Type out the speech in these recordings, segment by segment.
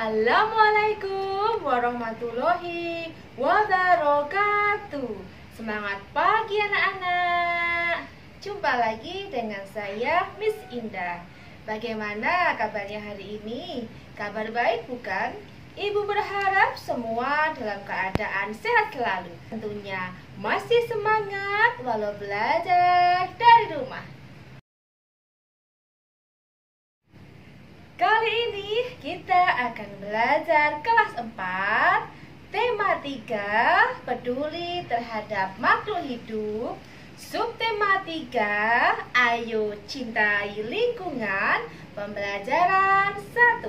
Assalamualaikum warahmatullahi wabarakatuh. Semangat pagi anak-anak. Jumpa lagi dengan saya Miss Indah. Bagaimana kabarnya hari ini? Kabar baik bukan? Ibu berharap semua dalam keadaan sehat selalu. Tentunya masih semangat walau belajar dari rumah. Kali ini kita akan belajar kelas 4, tema 3, peduli terhadap makhluk hidup. Subtema 3, ayo cintai lingkungan, pembelajaran 1.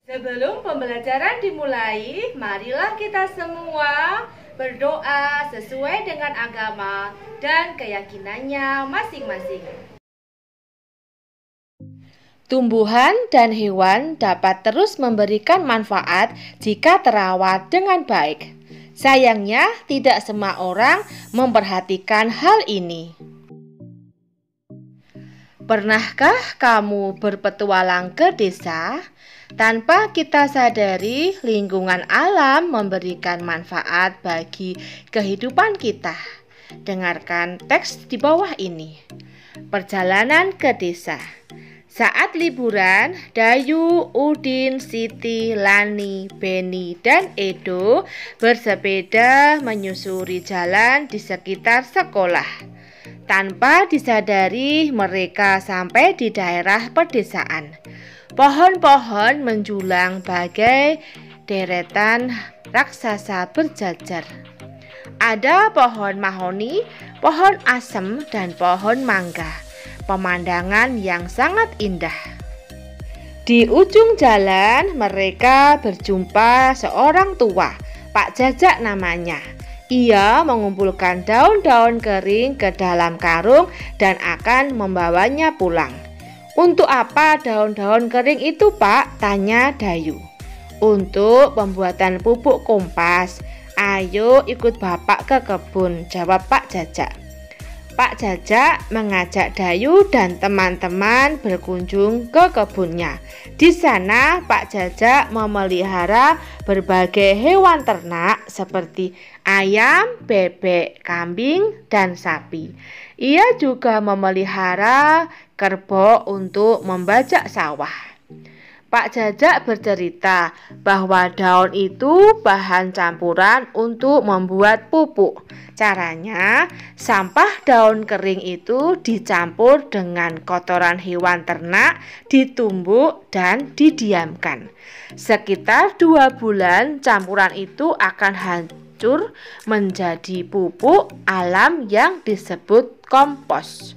Sebelum pembelajaran dimulai, marilah kita semua berdoa sesuai dengan agama dan keyakinannya masing-masing. Tumbuhan dan hewan dapat terus memberikan manfaat jika terawat dengan baik. Sayangnya, tidak semua orang memperhatikan hal ini. Pernahkah kamu berpetualang ke desa? Tanpa kita sadari, lingkungan alam memberikan manfaat bagi kehidupan kita. Dengarkan teks di bawah ini. Perjalanan ke desa. Saat liburan, Dayu, Udin, Siti, Lani, Beni, dan Edo bersepeda menyusuri jalan di sekitar sekolah. Tanpa disadari, mereka sampai di daerah pedesaan. Pohon-pohon menjulang bagai deretan raksasa berjajar. Ada pohon mahoni, pohon asem, dan pohon mangga. Pemandangan yang sangat indah. Di ujung jalan mereka berjumpa seorang tua, Pak Jajak namanya. Ia mengumpulkan daun-daun kering ke dalam karung dan akan membawanya pulang. Untuk apa daun-daun kering itu, Pak? Tanya Dayu. Untuk pembuatan pupuk kompas. Ayo ikut Bapak ke kebun, jawab Pak Jajak. Pak Jajak mengajak Dayu dan teman-teman berkunjung ke kebunnya. Di sana Pak Jajak memelihara berbagai hewan ternak seperti ayam, bebek, kambing, dan sapi. Ia juga memelihara kerbau untuk membajak sawah. Pak Jajak bercerita bahwa daun itu bahan campuran untuk membuat pupuk. Caranya, sampah daun kering itu dicampur dengan kotoran hewan ternak, ditumbuk dan didiamkan. Sekitar 2 bulan campuran itu akan hancur menjadi pupuk alam yang disebut kompos.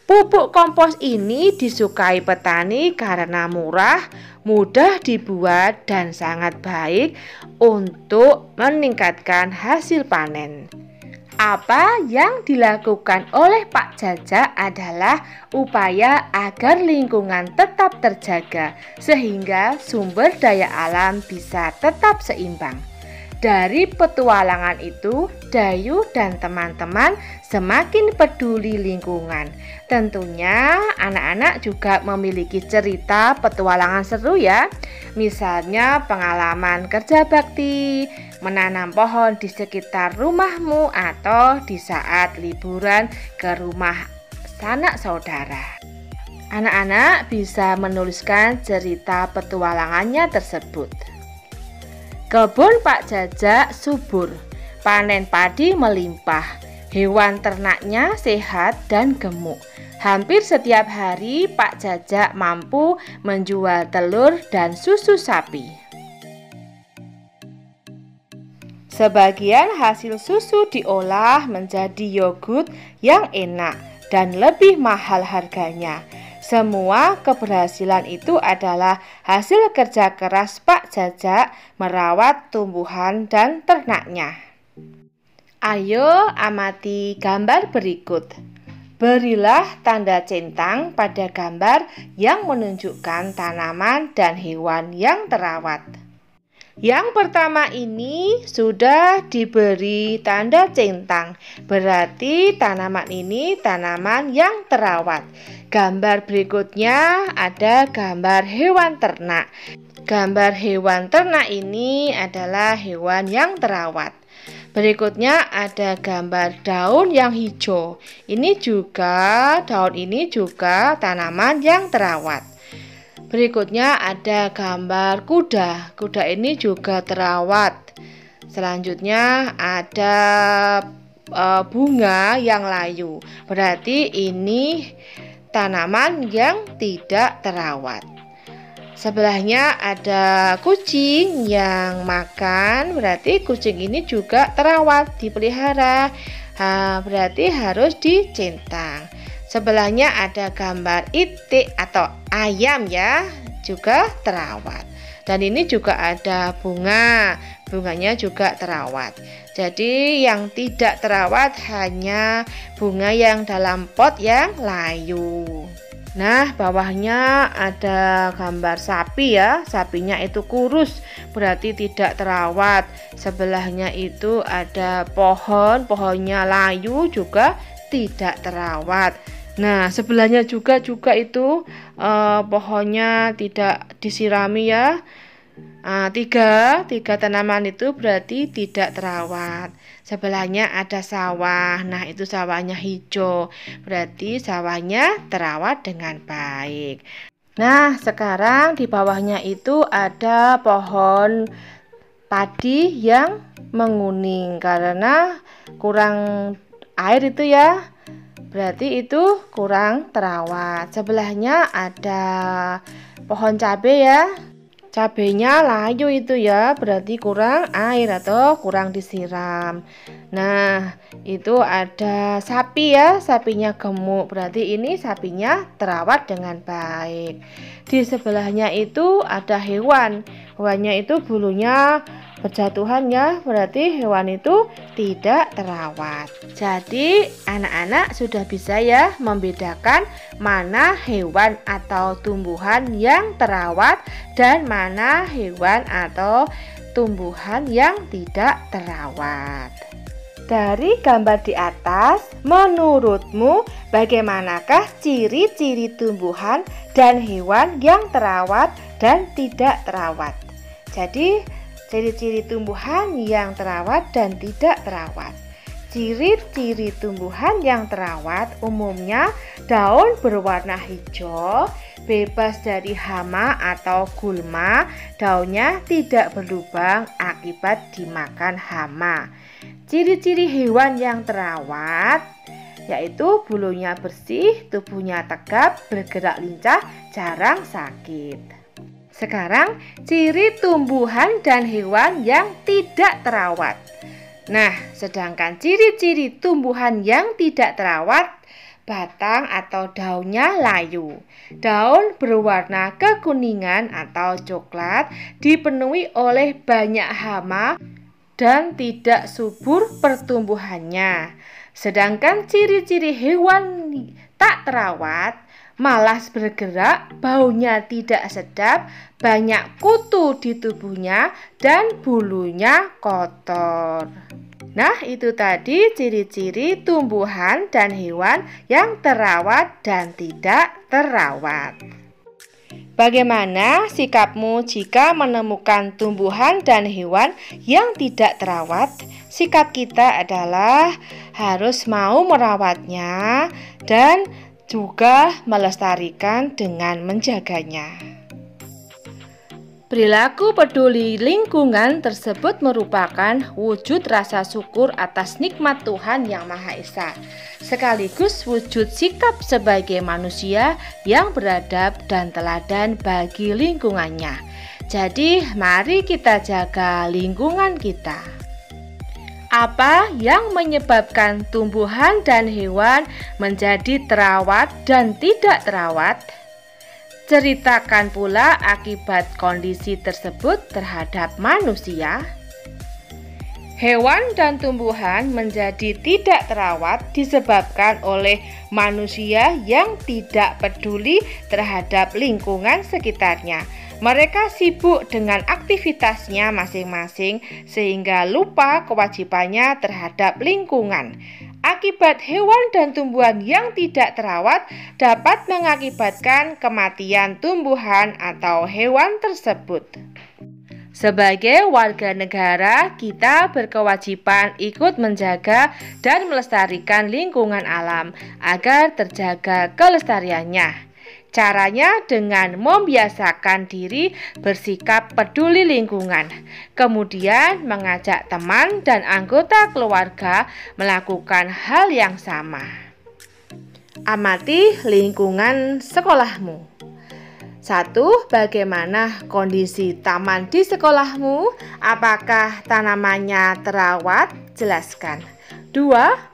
Pupuk kompos ini disukai petani karena murah, mudah dibuat, dan sangat baik untuk meningkatkan hasil panen. Apa yang dilakukan oleh Pak Jajak adalah upaya agar lingkungan tetap terjaga, sehingga sumber daya alam bisa tetap seimbang. Dari petualangan itu, Dayu dan teman-teman semakin peduli lingkungan. Tentunya anak-anak juga memiliki cerita petualangan seru ya. Misalnya pengalaman kerja bakti, menanam pohon di sekitar rumahmu, atau di saat liburan ke rumah sanak saudara. Anak-anak bisa menuliskan cerita petualangannya tersebut. Kebun Pak Jajak subur, panen padi melimpah, hewan ternaknya sehat dan gemuk. Hampir setiap hari Pak Jajak mampu menjual telur dan susu sapi. Sebagian hasil susu diolah menjadi yogurt yang enak dan lebih mahal harganya. Semua keberhasilan itu adalah hasil kerja keras Pak Jajak merawat tumbuhan dan ternaknya. Ayo amati gambar berikut. Berilah tanda centang pada gambar yang menunjukkan tanaman dan hewan yang terawat. Yang pertama ini sudah diberi tanda centang, berarti tanaman ini tanaman yang terawat. Gambar berikutnya ada gambar hewan ternak. Gambar hewan ternak ini adalah hewan yang terawat. Berikutnya ada gambar daun yang hijau. Daun ini juga tanaman yang terawat. Berikutnya ada gambar kuda. Kuda ini juga terawat. Selanjutnya ada bunga yang layu. Berarti ini tanaman yang tidak terawat. Sebelahnya ada kucing yang makan. Berarti kucing ini juga terawat, dipelihara. Berarti harus dicentang. Sebelahnya ada gambar itik atau ayam ya, juga terawat. Dan ini juga ada bunga, bunganya juga terawat. Jadi yang tidak terawat hanya bunga yang dalam pot yang layu. Nah, bawahnya ada gambar sapi ya, sapinya itu kurus, berarti tidak terawat. Sebelahnya itu ada pohonnya layu juga tidak terawat. Nah, sebelahnya juga itu pohonnya tidak disirami ya. Tiga tanaman itu berarti tidak terawat. Sebelahnya ada sawah. Nah, itu sawahnya hijau, berarti sawahnya terawat dengan baik. Nah, sekarang di bawahnya itu ada pohon padi yang menguning karena kurang air itu ya. Berarti itu kurang terawat. Sebelahnya ada pohon cabai ya. Cabainya layu itu ya, berarti kurang air atau kurang disiram. Nah, itu ada sapi ya, sapinya gemuk, berarti ini sapinya terawat dengan baik. Di sebelahnya itu ada hewannya itu bulunya berjatuhan ya, berarti hewan itu tidak terawat. Jadi anak-anak sudah bisa ya membedakan mana hewan atau tumbuhan yang terawat dan mana hewan atau tumbuhan yang tidak terawat. Dari gambar di atas, menurutmu bagaimanakah ciri-ciri tumbuhan dan hewan yang terawat dan tidak terawat? Jadi ciri-ciri tumbuhan yang terawat dan tidak terawat. Ciri-ciri tumbuhan yang terawat umumnya daun berwarna hijau, bebas dari hama atau gulma, daunnya tidak berlubang akibat dimakan hama. Ciri-ciri hewan yang terawat yaitu bulunya bersih, tubuhnya tegap, bergerak lincah, jarang sakit. Sekarang ciri tumbuhan dan hewan yang tidak terawat. Nah, sedangkan ciri-ciri tumbuhan yang tidak terawat, batang atau daunnya layu, daun berwarna kekuningan atau coklat, dipenuhi oleh banyak hama dan tidak subur pertumbuhannya. Sedangkan ciri-ciri hewan tak terawat, malas bergerak, baunya tidak sedap, banyak kutu di tubuhnya, dan bulunya kotor. Nah, itu tadi ciri-ciri tumbuhan dan hewan yang terawat dan tidak terawat. Bagaimana sikapmu jika menemukan tumbuhan dan hewan yang tidak terawat? Sikap kita adalah harus mau merawatnya dan juga melestarikan dengan menjaganya. Perilaku peduli lingkungan tersebut merupakan wujud rasa syukur atas nikmat Tuhan Yang Maha Esa, sekaligus wujud sikap sebagai manusia yang beradab dan teladan bagi lingkungannya. Jadi, mari kita jaga lingkungan kita. Apa yang menyebabkan tumbuhan dan hewan menjadi terawat dan tidak terawat? Ceritakan pula akibat kondisi tersebut terhadap manusia. Hewan dan tumbuhan menjadi tidak terawat disebabkan oleh manusia yang tidak peduli terhadap lingkungan sekitarnya. Mereka sibuk dengan aktivitasnya masing-masing sehingga lupa kewajibannya terhadap lingkungan. Akibat hewan dan tumbuhan yang tidak terawat dapat mengakibatkan kematian tumbuhan atau hewan tersebut. Sebagai warga negara, kita berkewajiban ikut menjaga dan melestarikan lingkungan alam agar terjaga kelestariannya. Caranya dengan membiasakan diri bersikap peduli lingkungan, kemudian mengajak teman dan anggota keluarga melakukan hal yang sama. Amati lingkungan sekolahmu. 1. Bagaimana kondisi taman di sekolahmu? Apakah tanamannya terawat? Jelaskan. 2.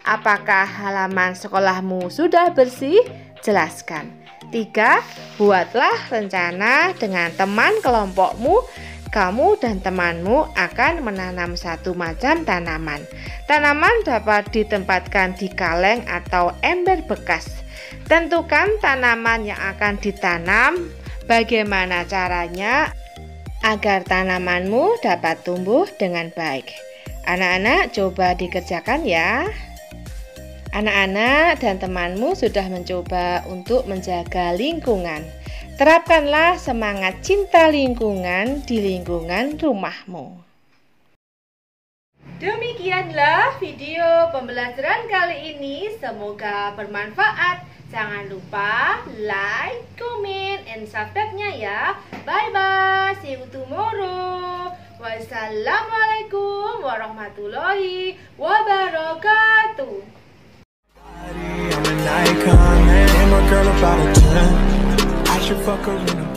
Apakah halaman sekolahmu sudah bersih? Jelaskan. 3. Buatlah rencana dengan teman kelompokmu. Kamu dan temanmu akan menanam satu macam tanaman. Tanaman dapat ditempatkan di kaleng atau ember bekas. Tentukan tanaman yang akan ditanam. Bagaimana caranya agar tanamanmu dapat tumbuh dengan baik? Anak-anak, coba dikerjakan ya. Anak-anak dan temanmu sudah mencoba untuk menjaga lingkungan. Terapkanlah semangat cinta lingkungan di lingkungan rumahmu. Demikianlah video pembelajaran kali ini. Semoga bermanfaat. Jangan lupa like, comment, and subscribe-nya ya. Bye-bye. See you tomorrow. Wassalamualaikum warahmatullahi wabarakatuh. I'm an icon, man. And my girl about a 10. I should fuck her in a